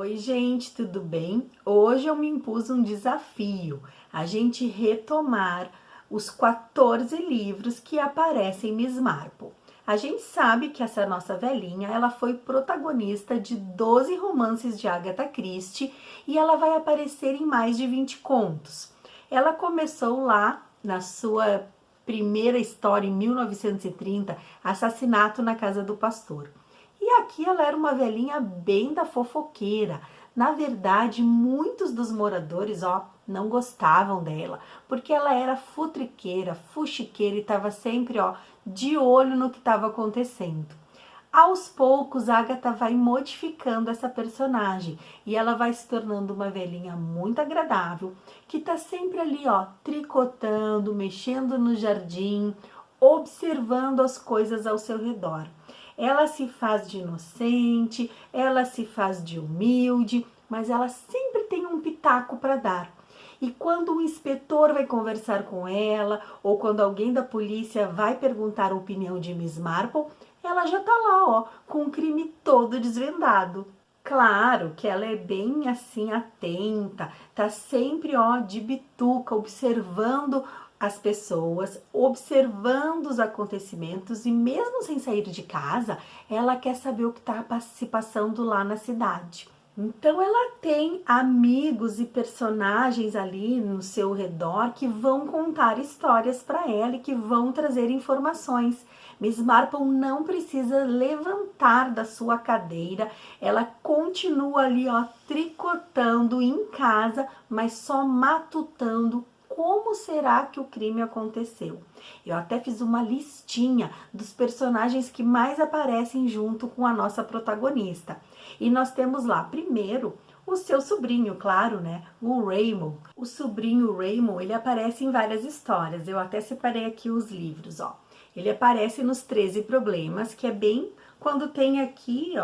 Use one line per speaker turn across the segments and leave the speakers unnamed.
Oi, gente, tudo bem? Hoje eu me impus um desafio, a gente retomar os 14 livros que aparecem em Miss Marple. A gente sabe que essa nossa velhinha, ela foi protagonista de 12 romances de Agatha Christie e ela vai aparecer em mais de 20 contos. Ela começou lá na sua primeira história, em 1930, Assassinato na Casa do Pastor. E aqui ela era uma velhinha bem da fofoqueira. Na verdade, muitos dos moradores, não gostavam dela, porque ela era futriqueira, fuxiqueira e estava sempre, de olho no que estava acontecendo. Aos poucos, a Agatha vai modificando essa personagem e ela vai se tornando uma velhinha muito agradável, que tá sempre ali, tricotando, mexendo no jardim, observando as coisas ao seu redor. Ela se faz de inocente, ela se faz de humilde, mas ela sempre tem um pitaco para dar. E quando o inspetor vai conversar com ela, ou quando alguém da polícia vai perguntar a opinião de Miss Marple, ela já tá lá, com o crime todo desvendado. Claro que ela é bem assim atenta, tá sempre, de bituca, observando as pessoas, observando os acontecimentos e mesmo sem sair de casa, ela quer saber o que está se passando lá na cidade. Então ela tem amigos e personagens ali no seu redor que vão contar histórias para ela e que vão trazer informações. Miss Marple não precisa levantar da sua cadeira, ela continua ali, tricotando em casa, mas só matutando como será que o crime aconteceu. Eu até fiz uma listinha dos personagens que mais aparecem junto com a nossa protagonista. E nós temos lá, primeiro, o seu sobrinho, claro, né? O Raymond. O sobrinho Raymond, ele aparece em várias histórias. Eu até separei aqui os livros, Ele aparece nos 13 Problemas, que é bem quando tem aqui,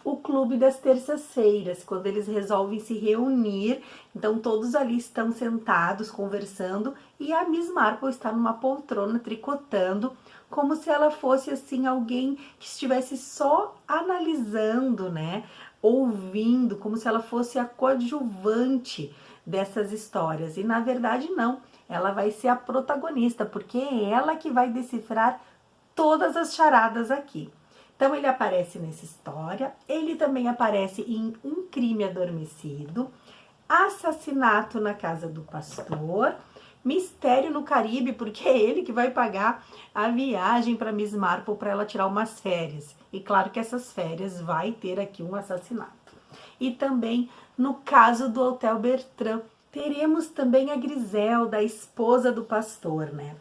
o clube das terças-feiras, quando eles resolvem se reunir, então todos ali estão sentados, conversando, e a Miss Marple está numa poltrona tricotando, como se ela fosse assim alguém que estivesse só analisando, né, ouvindo, como se ela fosse a coadjuvante dessas histórias, e na verdade não, ela vai ser a protagonista, porque é ela que vai decifrar todas as charadas aqui. Então ele aparece nessa história, ele também aparece em Um Crime Adormecido, Assassinato na Casa do Pastor, Mistério no Caribe, porque é ele que vai pagar a viagem para Miss Marple para ela tirar umas férias. E claro que essas férias vai ter aqui um assassinato. E também no caso do Hotel Bertrand, teremos também a Griselda, a esposa do pastor, né?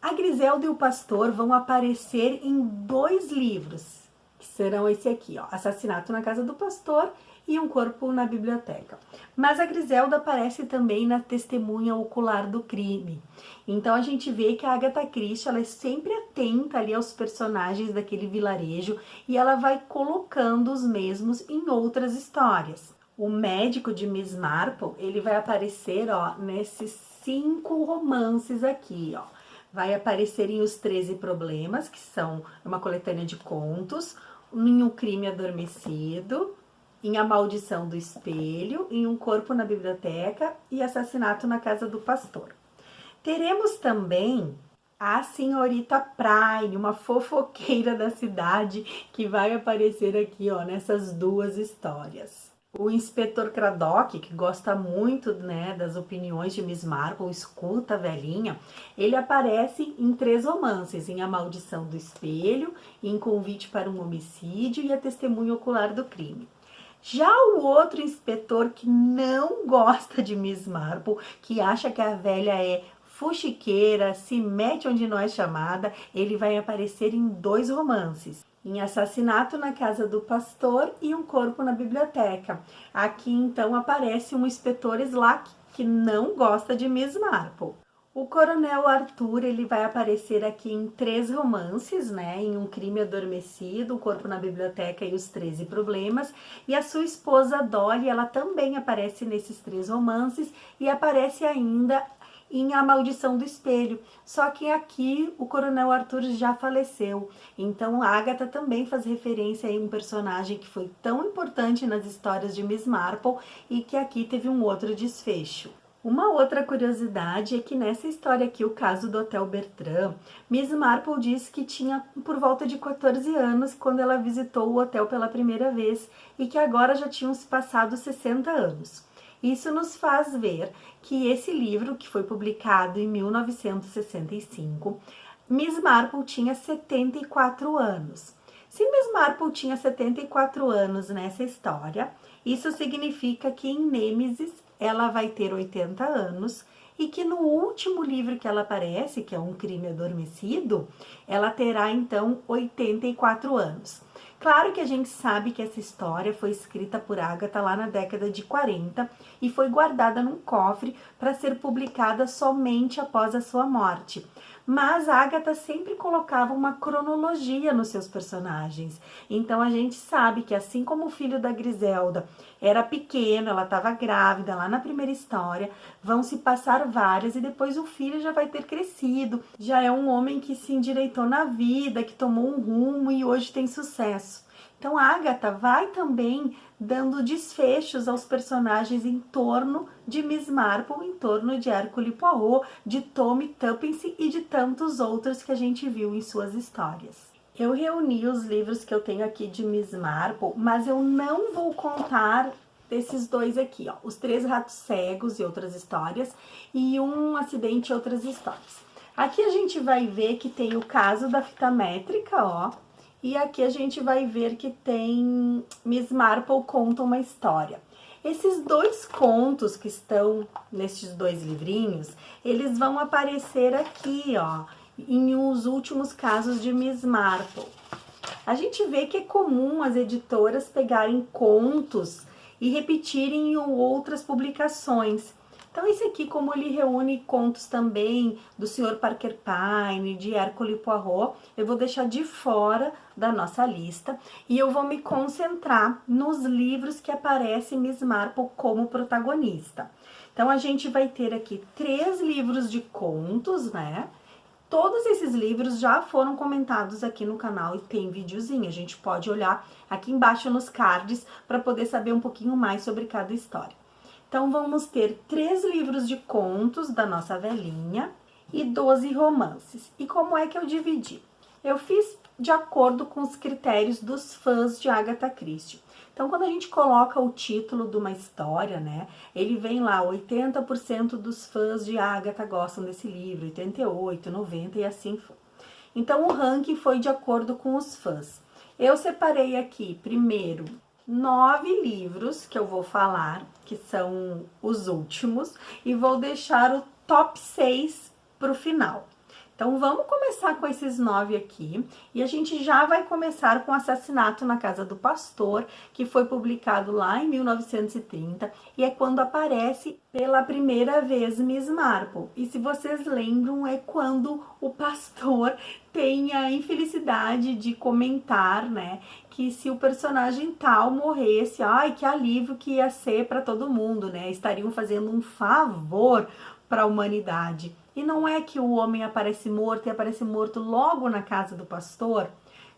A Griselda e o pastor vão aparecer em 2 livros, que serão esse aqui, Assassinato na Casa do Pastor e Um Corpo na Biblioteca. Mas a Griselda aparece também na Testemunha Ocular do Crime. Então a gente vê que a Agatha Christie, ela é sempre atenta ali aos personagens daquele vilarejo e ela vai colocando os mesmos em outras histórias. O médico de Miss Marple, ele vai aparecer, nesses 5 romances aqui, Vai aparecer em Os 13 Problemas, que são uma coletânea de contos, em Um Crime Adormecido, em A Maldição do Espelho, em Um Corpo na Biblioteca e Assassinato na Casa do Pastor. Teremos também a Senhorita Prime, uma fofoqueira da cidade, que vai aparecer aqui, nessas 2 histórias. O inspetor Craddock, que gosta muito, né, das opiniões de Miss Marple, escuta a velhinha, ele aparece em 3 romances, em A Maldição do Espelho, em Convite para um Homicídio e A Testemunha Ocular do Crime. Já o outro inspetor que não gosta de Miss Marple, que acha que a velha é fuxiqueira, se mete onde não é chamada, ele vai aparecer em 2 romances. Em Assassinato na Casa do Pastor e Um Corpo na Biblioteca. Aqui, então, aparece um inspetor Slack que não gosta de Miss Marple. O Coronel Arthur, ele vai aparecer aqui em 3 romances, né? Em Um Crime Adormecido, Um Corpo na Biblioteca e Os 13 Problemas. E a sua esposa Dolly, ela também aparece nesses 3 romances e aparece ainda em A Maldição do Espelho. Só que aqui o Coronel Arthur já faleceu. Então a Agatha também faz referência a um personagem que foi tão importante nas histórias de Miss Marple e que aqui teve um outro desfecho. Uma outra curiosidade é que nessa história aqui, o caso do Hotel Bertrand, Miss Marple disse que tinha por volta de 14 anos quando ela visitou o hotel pela primeira vez e que agora já tinham se passado 60 anos. Isso nos faz ver que esse livro, que foi publicado em 1965, Miss Marple tinha 74 anos. Se Miss Marple tinha 74 anos nessa história, isso significa que em Nêmesis ela vai ter 80 anos e que no último livro que ela aparece, que é Um Crime Adormecido, ela terá então 84 anos. Claro que a gente sabe que essa história foi escrita por Agatha lá na década de 40 e foi guardada num cofre para ser publicada somente após a sua morte. Mas a Agatha sempre colocava uma cronologia nos seus personagens. Então a gente sabe que assim como o filho da Griselda era pequeno, ela estava grávida lá na primeira história, vão se passar várias e depois o filho já vai ter crescido, já é um homem que se endireitou na vida, que tomou um rumo e hoje tem sucesso. Então a Agatha vai também dando desfechos aos personagens em torno de Miss Marple, em torno de Hercule Poirot, de Tommy Tuppence e de tantos outros que a gente viu em suas histórias. Eu reuni os livros que eu tenho aqui de Miss Marple, mas eu não vou contar desses dois aqui, ó, Os Três Ratos Cegos e Outras Histórias e Um Acidente e Outras Histórias. Aqui a gente vai ver que tem o caso da fita métrica, ó, e aqui a gente vai ver que tem Miss Marple Conta uma História. Esses dois contos que estão nestes dois livrinhos, eles vão aparecer aqui, ó, em Os Últimos Casos de Miss Marple. A gente vê que é comum as editoras pegarem contos e repetirem em outras publicações. Então, esse aqui, como ele reúne contos também do Sr. Parker Pyne, de Hercule Poirot, eu vou deixar de fora da nossa lista e eu vou me concentrar nos livros que aparecem Miss Marple como protagonista. Então, a gente vai ter aqui 3 livros de contos, né? Todos esses livros já foram comentados aqui no canal e tem videozinho. A gente pode olhar aqui embaixo nos cards para poder saber um pouquinho mais sobre cada história. Então, vamos ter 3 livros de contos da nossa velhinha e 12 romances. E como é que eu dividi? Eu fiz de acordo com os critérios dos fãs de Agatha Christie. Então, quando a gente coloca o título de uma história, né, ele vem lá, 80% dos fãs de Agatha gostam desse livro, 88, 90 e assim foi. Então, o ranking foi de acordo com os fãs. Eu separei aqui, primeiro, 9 livros que eu vou falar, que são os últimos, e vou deixar o top 6 para o final. Então, vamos começar com esses 9 aqui, e a gente já vai começar com Assassinato na Casa do Pastor, que foi publicado lá em 1930, e é quando aparece pela primeira vez Miss Marple. E se vocês lembram, é quando o pastor tem a infelicidade de comentar, né, que se o personagem tal morresse, ai, que alívio que ia ser para todo mundo, né, estariam fazendo um favor para a humanidade. E não é que o homem aparece morto e aparece morto logo na casa do pastor.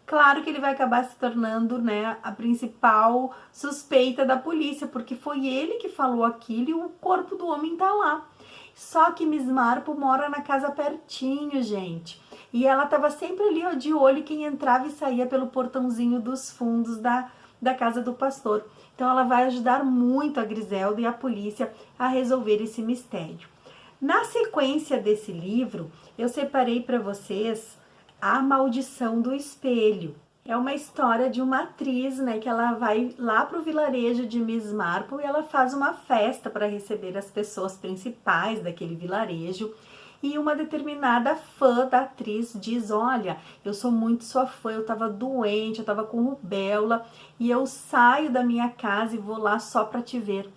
Claro que ele vai acabar se tornando, né, a principal suspeita da polícia, porque foi ele que falou aquilo e o corpo do homem tá lá. Só que Miss Marple mora na casa pertinho, gente. E ela tava sempre ali, ó, de olho quem entrava e saía pelo portãozinho dos fundos da casa do pastor. Então ela vai ajudar muito a Griselda e a polícia a resolver esse mistério. Na sequência desse livro, eu separei para vocês A Maldição do Espelho. É uma história de uma atriz, né, que ela vai lá para o vilarejo de Miss Marple e ela faz uma festa para receber as pessoas principais daquele vilarejo. E uma determinada fã da atriz diz, olha, eu sou muito sua fã, eu tava doente, eu tava com rubéola e eu saio da minha casa e vou lá só para te ver.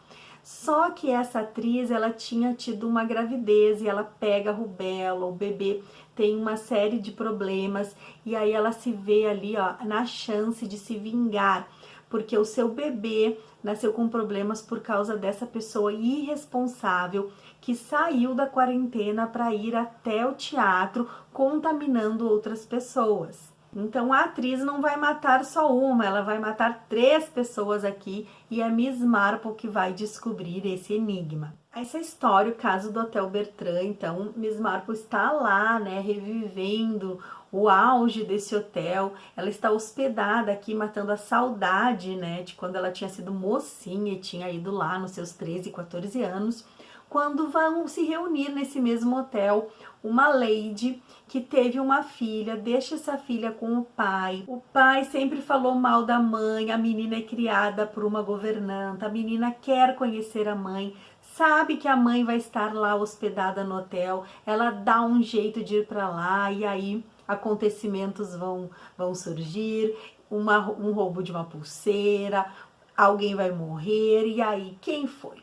Só que essa atriz, ela tinha tido uma gravidez e ela pega a rubéola, o bebê tem uma série de problemas e aí ela se vê ali, ó, na chance de se vingar, porque o seu bebê nasceu com problemas por causa dessa pessoa irresponsável que saiu da quarentena para ir até o teatro, contaminando outras pessoas. Então a atriz não vai matar só uma, ela vai matar 3 pessoas aqui e é Miss Marple que vai descobrir esse enigma. Essa história, o caso do Hotel Bertrand, então Miss Marple está lá, né, revivendo o auge desse hotel. Ela está hospedada aqui, matando a saudade, né, de quando ela tinha sido mocinha e tinha ido lá nos seus 13, 14 anos, quando vão se reunir nesse mesmo hotel uma lady que teve uma filha, deixa essa filha com o pai. O pai sempre falou mal da mãe, a menina é criada por uma governanta, a menina quer conhecer a mãe, sabe que a mãe vai estar lá hospedada no hotel, ela dá um jeito de ir para lá e aí acontecimentos vão surgir, um roubo de uma pulseira, alguém vai morrer e aí quem foi?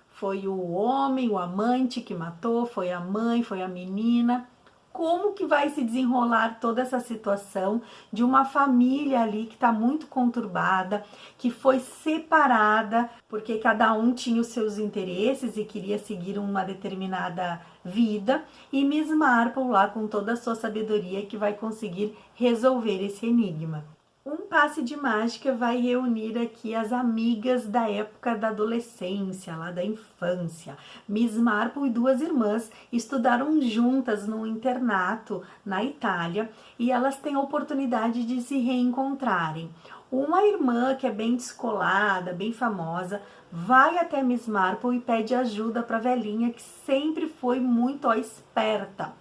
Foi o homem, o amante que matou, foi a mãe, foi a menina. Como que vai se desenrolar toda essa situação de uma família ali que está muito conturbada, que foi separada, porque cada um tinha os seus interesses e queria seguir uma determinada vida, e Miss Marple lá com toda a sua sabedoria que vai conseguir resolver esse enigma. Um passe de mágica vai reunir aqui as amigas da época da adolescência, lá da infância. Miss Marple e 2 irmãs estudaram juntas num internato na Itália e elas têm a oportunidade de se reencontrarem. Uma irmã que é bem descolada, bem famosa, vai até Miss Marple e pede ajuda para a velhinha que sempre foi muito esperta.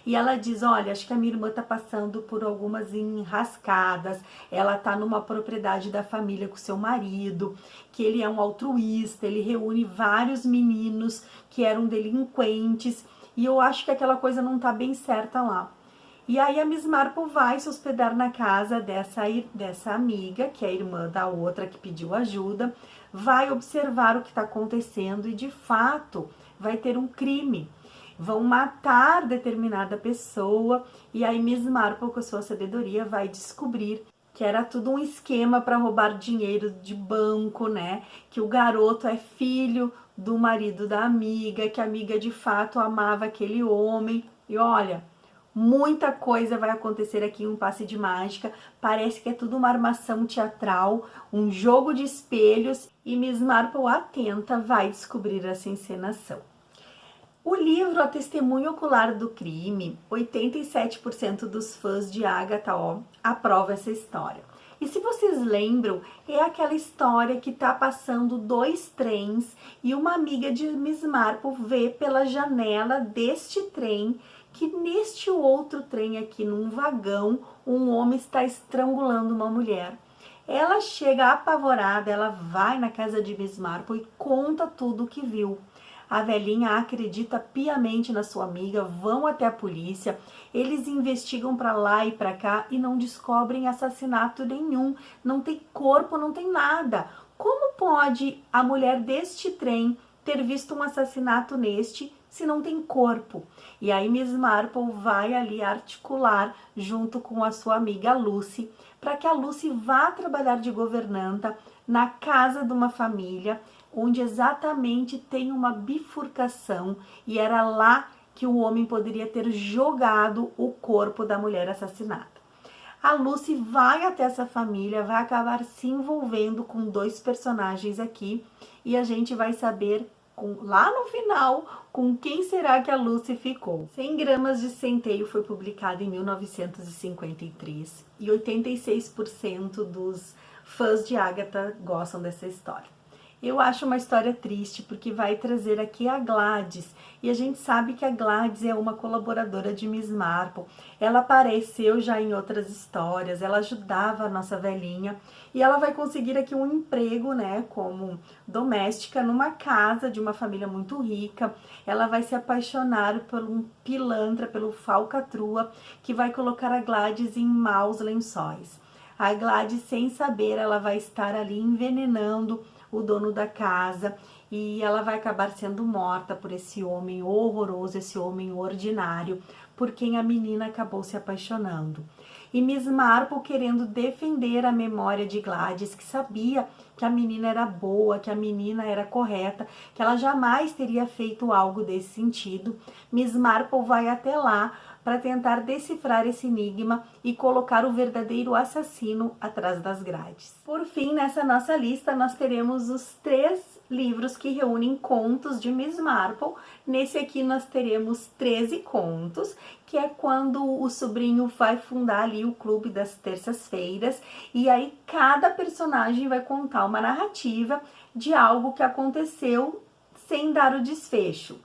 E ela diz, olha, acho que a minha irmã tá passando por algumas enrascadas, ela tá numa propriedade da família com seu marido, que ele é um altruísta, ele reúne vários meninos que eram delinquentes, e eu acho que aquela coisa não tá bem certa lá. E aí a Miss Marple vai se hospedar na casa dessa amiga, que é a irmã da outra que pediu ajuda, vai observar o que está acontecendo e de fato vai ter um crime. Vão matar determinada pessoa e aí Miss Marple, com a sua sabedoria, vai descobrir que era tudo um esquema para roubar dinheiro de banco, né? Que o garoto é filho do marido da amiga, que a amiga de fato amava aquele homem. E olha, muita coisa vai acontecer aqui em um passe de mágica. Parece que é tudo uma armação teatral, um jogo de espelhos e Miss Marple, atenta, vai descobrir essa encenação. O livro A Testemunha Ocular do Crime, 87% dos fãs de Agatha aprova essa história. E se vocês lembram, é aquela história que tá passando 2 trens e uma amiga de Miss Marple vê pela janela deste trem que neste outro trem aqui, num vagão, um homem está estrangulando uma mulher. Ela chega apavorada, ela vai na casa de Miss Marple e conta tudo o que viu. A velhinha acredita piamente na sua amiga, vão até a polícia, eles investigam para lá e para cá e não descobrem assassinato nenhum, não tem corpo, não tem nada. Como pode a mulher deste trem ter visto um assassinato neste se não tem corpo? E aí Miss Marple vai ali articular junto com a sua amiga Lucy, para que a Lucy vá trabalhar de governanta na casa de uma família onde exatamente tem uma bifurcação e era lá que o homem poderia ter jogado o corpo da mulher assassinada. A Lucy vai até essa família, vai acabar se envolvendo com 2 personagens aqui e a gente vai saber lá no final com quem será que a Lucy ficou. 100 gramas de centeio foi publicado em 1953 e 86% dos fãs de Agatha gostam dessa história. Eu acho uma história triste porque vai trazer aqui a Gladys e a gente sabe que a Gladys é uma colaboradora de Miss Marple. Ela apareceu já em outras histórias, ela ajudava a nossa velhinha e ela vai conseguir aqui um emprego, né, como doméstica numa casa de uma família muito rica. Ela vai se apaixonar por um pilantra, pelo falcatrua, que vai colocar a Gladys em maus lençóis. A Gladys, sem saber, ela vai estar ali envenenando o dono da casa e ela vai acabar sendo morta por esse homem horroroso, esse homem ordinário, por quem a menina acabou se apaixonando. E Miss Marple querendo defender a memória de Gladys, que sabia que a menina era boa, que a menina era correta, que ela jamais teria feito algo desse sentido. Miss Marple vai até lá para tentar decifrar esse enigma e colocar o verdadeiro assassino atrás das grades. Por fim, nessa nossa lista, nós teremos os 3 livros que reúnem contos de Miss Marple. Nesse aqui nós teremos 13 contos, que é quando o sobrinho vai fundar ali o clube das terças-feiras, e aí cada personagem vai contar uma narrativa de algo que aconteceu sem dar o desfecho.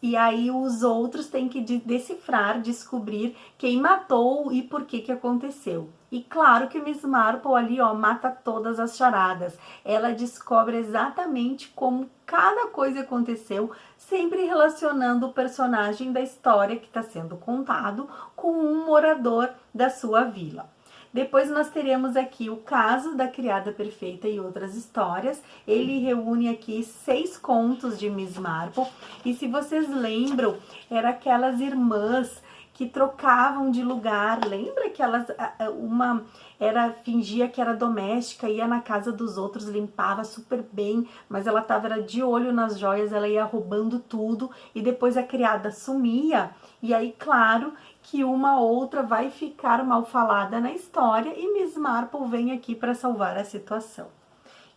E aí os outros têm que decifrar, descobrir quem matou e por que aconteceu. E claro que Miss Marple ali, ó, mata todas as charadas. Ela descobre exatamente como cada coisa aconteceu, sempre relacionando o personagem da história que está sendo contado com um morador da sua vila. Depois nós teremos aqui o caso da criada perfeita e outras histórias. Ele reúne aqui 6 contos de Miss Marple. E se vocês lembram, era aquelas irmãs que trocavam de lugar. Lembra que elas, uma fingia que era doméstica, ia na casa dos outros, limpava super bem, mas ela estava de olho nas joias, ela ia roubando tudo e depois a criada sumia. E aí, claro, que uma outra vai ficar mal falada na história e Miss Marple vem aqui para salvar a situação.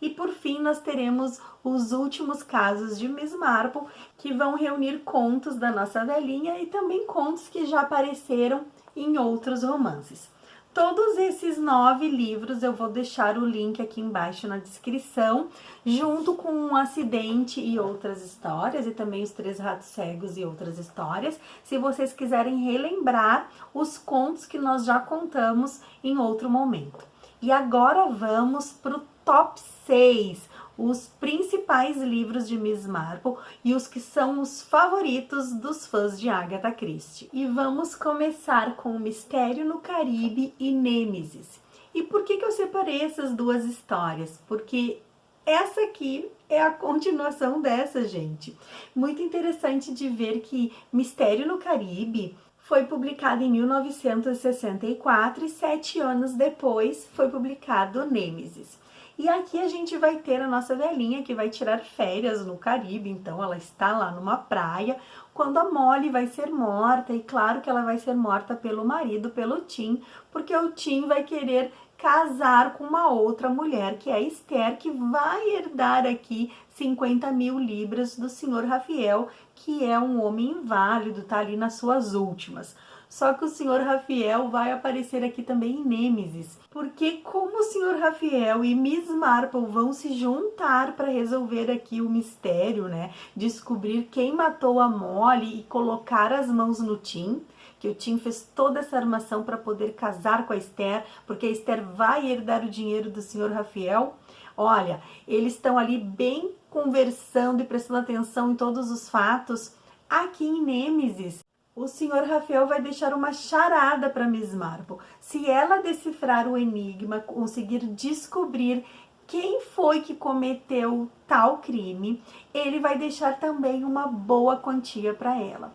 E por fim, nós teremos os últimos casos de Miss Marple, que vão reunir contos da nossa velhinha e também contos que já apareceram em outros romances. Todos esses 9 livros eu vou deixar o link aqui embaixo na descrição, junto com Um Acidente e Outras Histórias, e também Os 3 Ratos Cegos e Outras Histórias, se vocês quiserem relembrar os contos que nós já contamos em outro momento. E agora vamos para o top 6, os principais livros de Miss Marple e os que são os favoritos dos fãs de Agatha Christie. E vamos começar com Mistério no Caribe e Nêmesis. E por que eu separei essas 2 histórias? Porque essa aqui é a continuação dessa, gente. Muito interessante de ver que Mistério no Caribe foi publicado em 1964 e 7 anos depois foi publicado Nêmesis. E aqui a gente vai ter a nossa velhinha que vai tirar férias no Caribe, então ela está lá numa praia, quando a Molly vai ser morta, e claro que ela vai ser morta pelo marido, pelo Tim, porque o Tim vai querer casar com uma outra mulher, que é a Esther, que vai herdar aqui 50 mil libras do senhor Rafael, que é um homem inválido, tá ali nas suas últimas. Só que o senhor Rafael vai aparecer aqui também em Nêmesis, porque como o senhor Rafael e Miss Marple vão se juntar para resolver aqui o mistério, né? Descobrir quem matou a Molly e colocar as mãos no Tim, que o Tim fez toda essa armação para poder casar com a Esther, porque a Esther vai herdar o dinheiro do senhor Rafael. Olha, eles estão ali bem conversando e prestando atenção em todos os fatos. Aqui em Nêmesis, o senhor Rafael vai deixar uma charada para Miss Marple. Se ela decifrar o enigma, conseguir descobrir quem foi que cometeu tal crime, ele vai deixar também uma boa quantia para ela.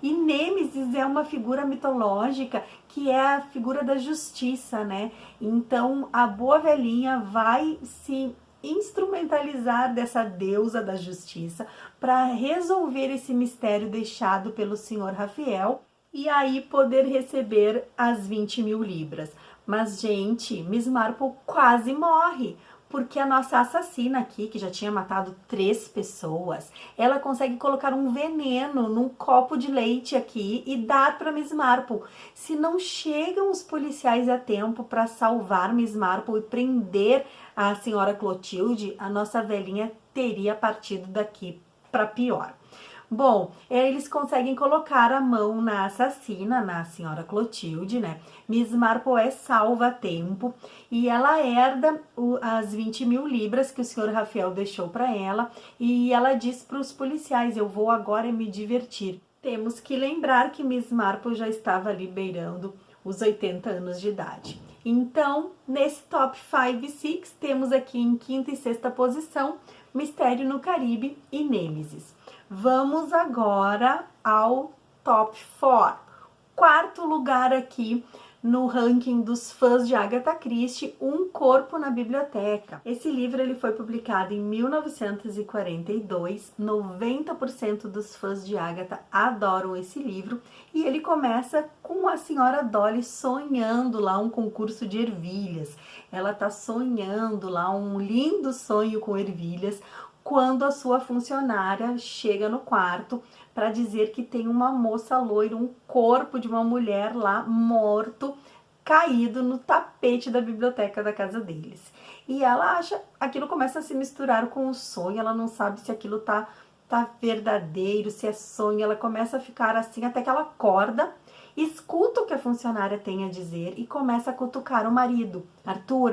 E Nêmesis é uma figura mitológica que é a figura da justiça, né? Então a boa velhinha vai se instrumentalizar dessa deusa da justiça para resolver esse mistério deixado pelo senhor Rafael e aí poder receber as 20 mil libras. Mas, gente, Miss Marple quase morre, porque a nossa assassina aqui, que já tinha matado 3 pessoas, ela consegue colocar um veneno num copo de leite aqui e dar para Miss Marple. Se não chegam os policiais a tempo para salvar Miss Marple e prender a senhora Clotilde, a nossa velhinha teria partido daqui para pior. Bom, eles conseguem colocar a mão na assassina, na senhora Clotilde, né? Miss Marple é salva a tempo e ela herda as 20 mil libras que o senhor Rafael deixou para ela e ela diz para os policiais, eu vou agora me divertir. Temos que lembrar que Miss Marple já estava ali beirando os 80 anos de idade. Então, nesse top 5 e 6, temos aqui em 5ª e 6ª posição, Mistério no Caribe e Nêmesis. Vamos agora ao top 4. 4º lugar aqui no ranking dos fãs de Agatha Christie, Um Corpo na Biblioteca. Esse livro ele foi publicado em 1942, 90% dos fãs de Agatha adoram esse livro, e ele começa com a senhora Dolly sonhando lá um concurso de ervilhas. Ela tá sonhando lá um lindo sonho com ervilhas, quando a sua funcionária chega no quarto para dizer que tem uma moça loira, um corpo de uma mulher lá morto, caído no tapete da biblioteca da casa deles. E ela acha, aquilo começa a se misturar com o sonho, ela não sabe se aquilo tá verdadeiro, se é sonho, ela começa a ficar assim até que ela acorda, escuta o que a funcionária tem a dizer e começa a cutucar o marido. Arthur,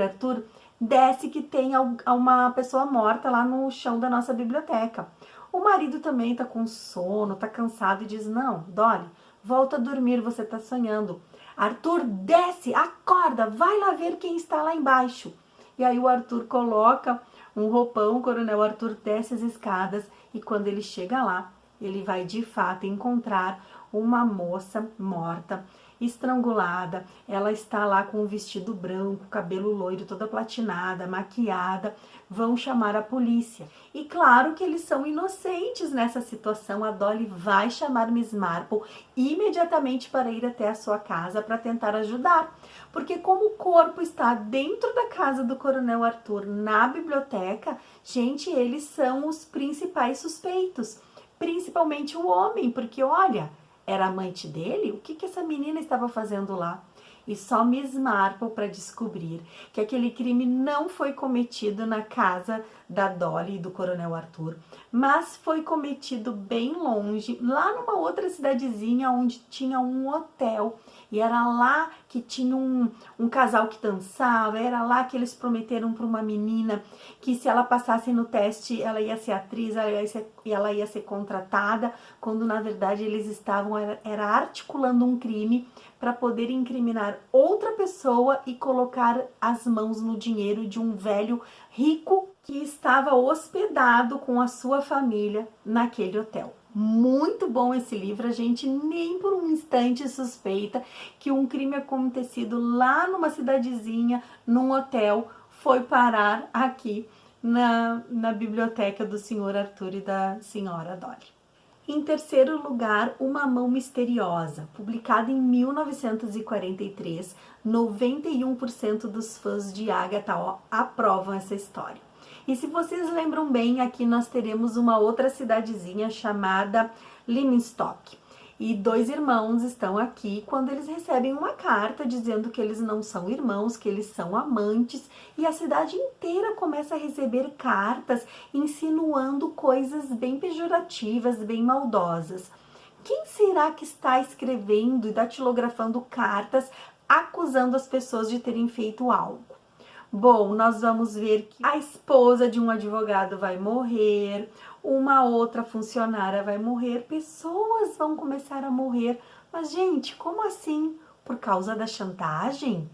desce que tem uma pessoa morta lá no chão da nossa biblioteca. O marido também tá com sono, tá cansado e diz, não, Dolly, volta a dormir, você tá sonhando. Arthur, desce, acorda, vai lá ver quem está lá embaixo. E aí o Arthur coloca um roupão, o Coronel Arthur desce as escadas e quando ele chega lá, ele vai de fato encontrar uma moça morta, estrangulada. Ela está lá com um vestido branco, cabelo loiro, toda platinada, maquiada. Vão chamar a polícia. E claro que eles são inocentes nessa situação. A Dolly vai chamar Miss Marple imediatamente para ir até a sua casa para tentar ajudar. Porque como o corpo está dentro da casa do Coronel Arthur, na biblioteca, gente, eles são os principais suspeitos. Principalmente o homem, porque olha, era amante dele? O que essa menina estava fazendo lá? E só Miss Marple para descobrir que aquele crime não foi cometido na casa da Dolly e do Coronel Arthur, mas foi cometido bem longe, lá numa outra cidadezinha onde tinha um hotel. E era lá que tinha um casal que dançava, era lá que eles prometeram para uma menina que se ela passasse no teste, ela ia ser atriz, ela ia ser contratada, quando na verdade eles estavam articulando um crime para poder incriminar outra pessoa e colocar as mãos no dinheiro de um velho rico que estava hospedado com a sua família naquele hotel. Muito bom esse livro, a gente nem por um instante suspeita que um crime acontecido lá numa cidadezinha, num hotel, foi parar aqui na biblioteca do Sr. Arthur e da Sra. Dolly. Em terceiro lugar, Uma Mão Misteriosa, publicada em 1943, 91% dos fãs de Agatha aprovam essa história. E se vocês lembram bem, aqui nós teremos uma outra cidadezinha chamada Leamingstock. E dois irmãos estão aqui quando eles recebem uma carta dizendo que eles não são irmãos, que eles são amantes. E a cidade inteira começa a receber cartas insinuando coisas bem pejorativas, bem maldosas. Quem será que está escrevendo e datilografando cartas acusando as pessoas de terem feito algo? Bom, nós vamos ver que a esposa de um advogado vai morrer, uma outra funcionária vai morrer, pessoas vão começar a morrer. Mas, gente, como assim? Por causa da chantagem?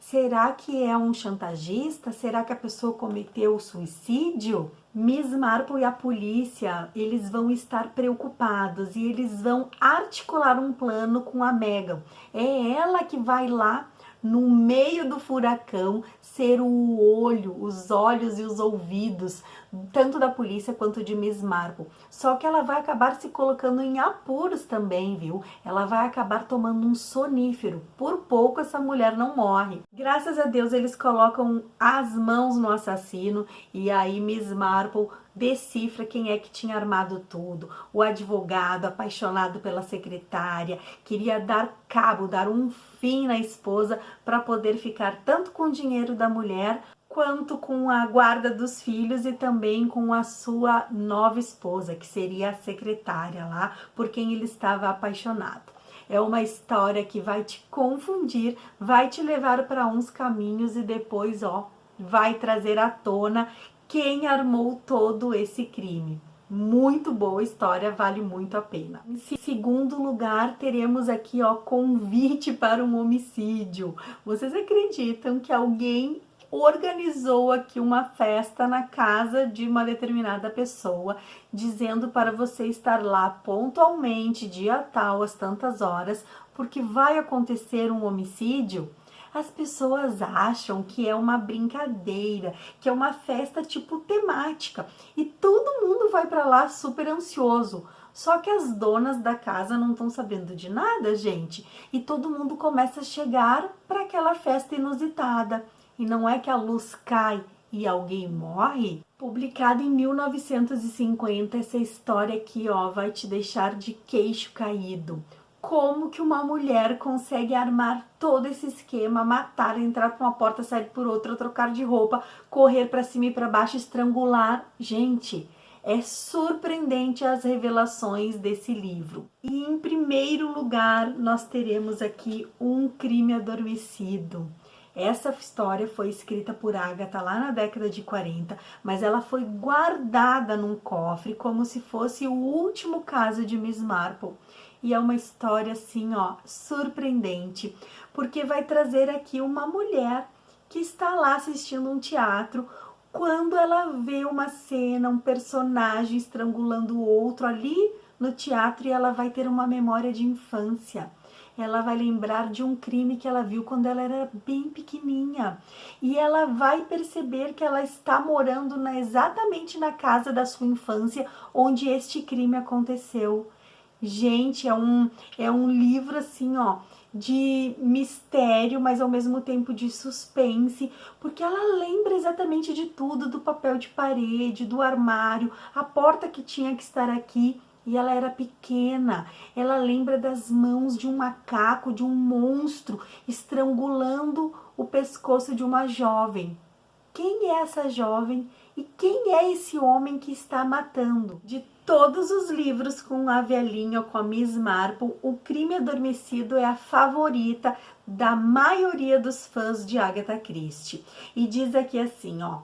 Será que é um chantagista? Será que a pessoa cometeu suicídio? Miss Marple e a polícia, eles vão estar preocupados e eles vão articular um plano com a Meghan. É ela que vai lá no meio do furacão, ser o olho, os olhos e os ouvidos, tanto da polícia quanto de Miss Marple. Só que ela vai acabar se colocando em apuros também, viu? Ela vai acabar tomando um sonífero. Por pouco essa mulher não morre. Graças a Deus eles colocam as mãos no assassino e aí Miss Marple decifra quem é que tinha armado tudo. O advogado, apaixonado pela secretária, queria dar um fim na esposa para poder ficar tanto com o dinheiro da mulher quanto com a guarda dos filhos e também com a sua nova esposa, que seria a secretária lá, por quem ele estava apaixonado. É uma história que vai te confundir, vai te levar para uns caminhos e depois, vai trazer à tona quem armou todo esse crime. Muito boa história, vale muito a pena. Em segundo lugar, teremos aqui, convite para um homicídio. Vocês acreditam que alguém organizou aqui uma festa na casa de uma determinada pessoa, dizendo para você estar lá pontualmente, dia tal, às tantas horas, porque vai acontecer um homicídio, as pessoas acham que é uma brincadeira, que é uma festa tipo temática e todo mundo vai para lá super ansioso. Só que as donas da casa não estão sabendo de nada, gente, e todo mundo começa a chegar para aquela festa inusitada. E não é que a luz cai e alguém morre? Publicada em 1950, essa história aqui, ó, vai te deixar de queixo caído. Como que uma mulher consegue armar todo esse esquema, matar, entrar por uma porta, sair por outra, trocar de roupa, correr para cima e para baixo, estrangular? Gente, é surpreendente as revelações desse livro. E em primeiro lugar, nós teremos aqui Um Crime Adormecido. Essa história foi escrita por Agatha lá na década de 40, mas ela foi guardada num cofre como se fosse o último caso de Miss Marple. E é uma história assim, ó, surpreendente, porque vai trazer aqui uma mulher que está lá assistindo um teatro, quando ela vê uma cena, um personagem estrangulando o outro ali no teatro, e ela vai ter uma memória de infância. Ela vai lembrar de um crime que ela viu quando ela era bem pequenininha. E ela vai perceber que ela está morando exatamente na casa da sua infância, onde este crime aconteceu. Gente, é um livro assim, ó, de mistério, mas ao mesmo tempo de suspense, porque ela lembra exatamente de tudo, do papel de parede, do armário, a porta que tinha que estar aqui, e ela era pequena. Ela lembra das mãos de um macaco, de um monstro, estrangulando o pescoço de uma jovem. Quem é essa jovem e quem é esse homem que está matando? De todos os livros com a velhinha ou com a Miss Marple, O Crime Adormecido é a favorita da maioria dos fãs de Agatha Christie. E diz aqui assim, ó: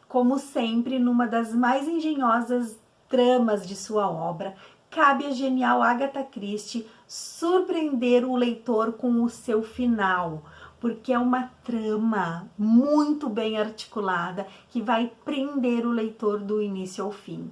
como sempre, numa das mais engenhosas tramas de sua obra, cabe a genial Agatha Christie surpreender o leitor com o seu final, porque é uma trama muito bem articulada que vai prender o leitor do início ao fim.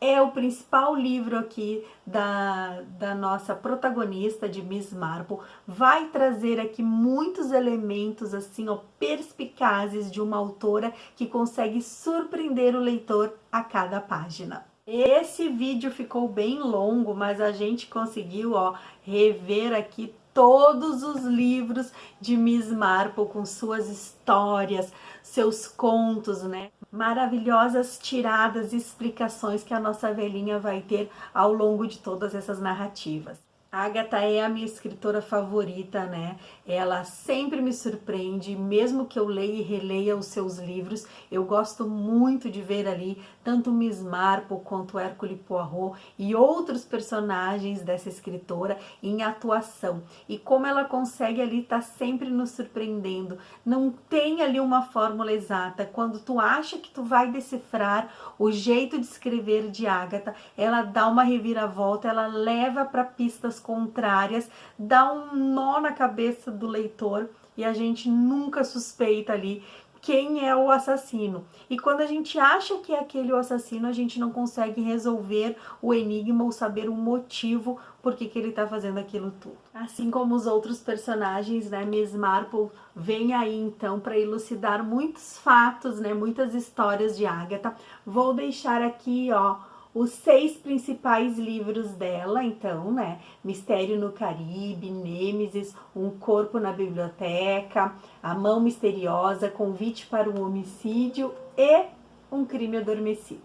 É o principal livro aqui da nossa protagonista, de Miss Marple. Vai trazer aqui muitos elementos assim, ó, perspicazes de uma autora que consegue surpreender o leitor a cada página. Esse vídeo ficou bem longo, mas a gente conseguiu, ó, rever aqui todos os livros de Miss Marple com suas histórias, seus contos, né? Maravilhosas tiradas e explicações que a nossa velhinha vai ter ao longo de todas essas narrativas. A Agatha é a minha escritora favorita, né? Ela sempre me surpreende, mesmo que eu leia e releia os seus livros. Eu gosto muito de ver ali tanto Miss Marple quanto Hercule Poirot e outros personagens dessa escritora em atuação. E como ela consegue ali estar sempre nos surpreendendo. Não tem ali uma fórmula exata. Quando tu acha que tu vai decifrar o jeito de escrever de Agatha, ela dá uma reviravolta, ela leva para pistas contrárias, dá um nó na cabeça do leitor e a gente nunca suspeita ali quem é o assassino. E quando a gente acha que é aquele o assassino, a gente não consegue resolver o enigma ou saber o motivo por que ele está fazendo aquilo tudo. Assim como os outros personagens, né? Miss Marple vem aí então para elucidar muitos fatos, né? Muitas histórias de Agatha. Vou deixar aqui, ó, os 6 principais livros dela, então, né? Mistério no Caribe, Nêmesis, Um Corpo na Biblioteca, A Mão Misteriosa, Convite para um Homicídio e Um Crime Adormecido.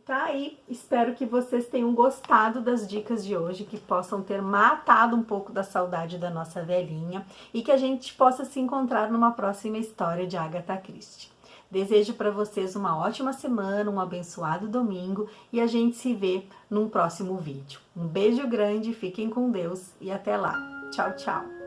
Tá aí, espero que vocês tenham gostado das dicas de hoje, que possam ter matado um pouco da saudade da nossa velhinha e que a gente possa se encontrar numa próxima história de Agatha Christie. Desejo para vocês uma ótima semana, um abençoado domingo e a gente se vê num próximo vídeo. Um beijo grande, fiquem com Deus e até lá. Tchau, tchau!